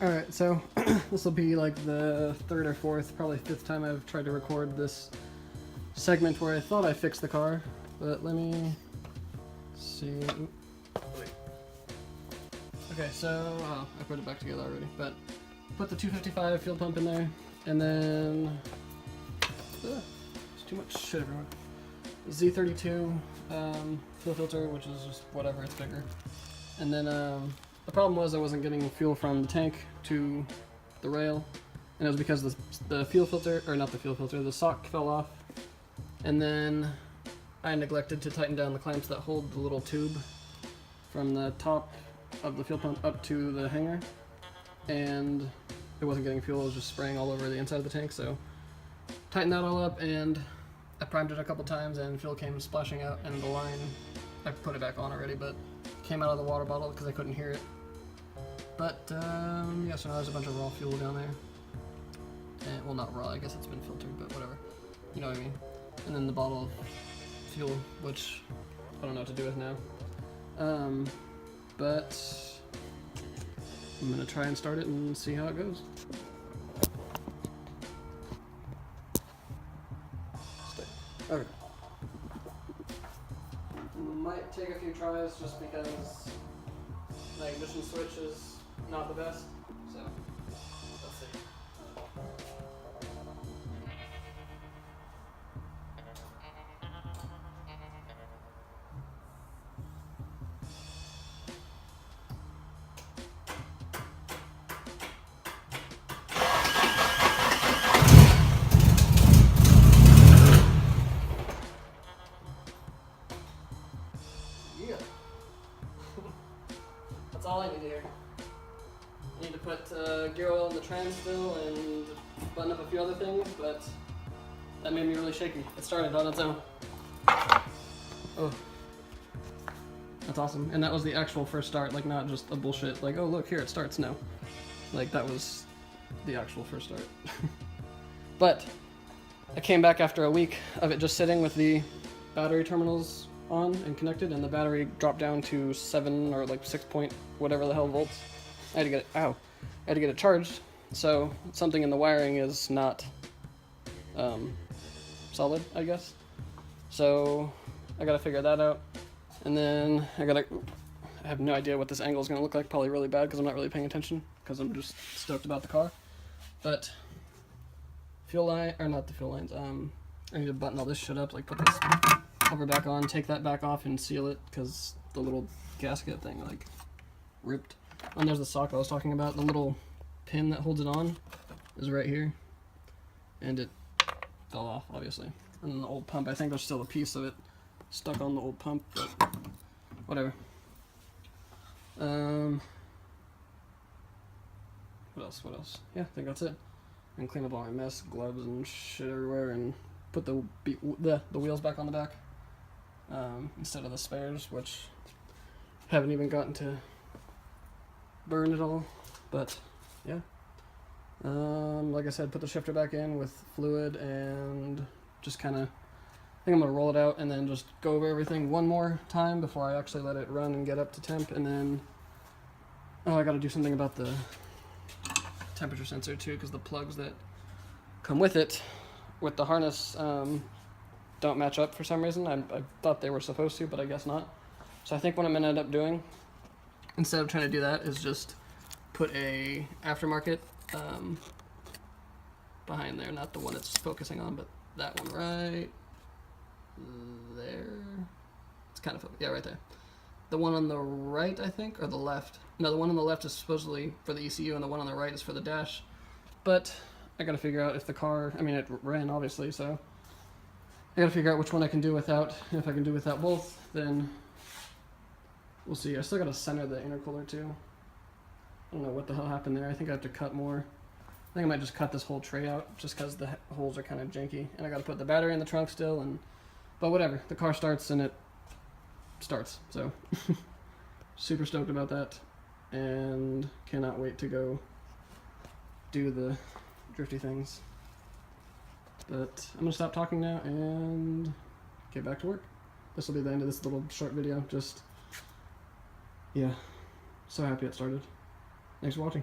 Alright, so this will be like the third or fourth, probably fifth time I've tried to record this segment where I thought I fixed the car, but let me see. Okay, so I put it back together already, but put the 255 fuel pump in there, and then there's too much shit everywhere. Z32 fuel filter, which is just whatever, it's bigger, and then the problem was I wasn't getting fuel from the tank to the rail, and it was because the fuel filter, or not the fuel filter, the sock fell off, and then I neglected to tighten down the clamps that hold the little tube from the top of the fuel pump up to the hanger, and it wasn't getting fuel, it was just spraying all over the inside of the tank, so tightened that all up, and I primed it a couple times, and fuel came splashing out, and the line, I put it back on already, but came out of the water bottle because I couldn't hear it. But yeah, so now there's a bunch of raw fuel down there. And, well, not raw, I guess it's been filtered, but whatever. You know what I mean. And then the bottle of fuel, which I don't know what to do with now. But I'm gonna try and start it and see how it goes. Okay. Might take a few tries just because the ignition switch is not the best, so let's see. Yeah. That's all I need here. I need to put gear oil in the trans still and button up a few other things, but that made me really shaky. It started on its own. Oh, that's awesome. And that was the actual first start, like not just a bullshit, like, oh look, here it starts. No. Like that was the actual first start. But I came back after a week of it just sitting with the battery terminals on and connected, and the battery dropped down to 7 or like 6 point whatever the hell volts. I had to get it, I had to get it charged, so something in the wiring is not solid, I guess. So I gotta figure that out, and then I have no idea what this angle is gonna look like, probably really bad because I'm not really paying attention because I'm just stoked about the car. But fuel line, or not the fuel lines, I need to button all this shit up, like put this cover back on, take that back off and seal it because the little gasket thing like ripped. And there's the sock I was talking about. The little pin that holds it on is right here, and it fell off obviously. And then the old pump, I think there's still a piece of it stuck on the old pump, but whatever. What else? Yeah, I think that's it. And clean up all my mess, gloves and shit everywhere, and put the wheels back on the back instead of the spares, which haven't even gotten to burn at all. But yeah, like I said, put the shifter back in with fluid and just kind of, I think I'm gonna roll it out and then just go over everything one more time before I actually let it run and get up to temp. And then I gotta do something about the temperature sensor too, because the plugs that come with it with the harness don't match up for some reason. I thought they were supposed to, but I guess not. So I think what I'm gonna end up doing, instead of trying to do that, is just put a aftermarket behind there, not the one it's focusing on, but that one right there. It's kind of, yeah, right there. The one on the right, I think, or the left. No, the one on the left is supposedly for the ECU, and the one on the right is for the dash. But I gotta figure out if the car, I mean, it ran obviously, so I gotta figure out which one I can do without. And if I can do without both, then we'll see. I still gotta center the intercooler too. I don't know what the hell happened there. I think I have to cut more. I think I might just cut this whole tray out just because the holes are kind of janky. And I gotta put the battery in the trunk still, but whatever. The car starts and it starts, so super stoked about that, and cannot wait to go do the drifty things. But I'm gonna stop talking now and get back to work. This will be the end of this little short video. Just, yeah, so happy it started. Thanks for watching.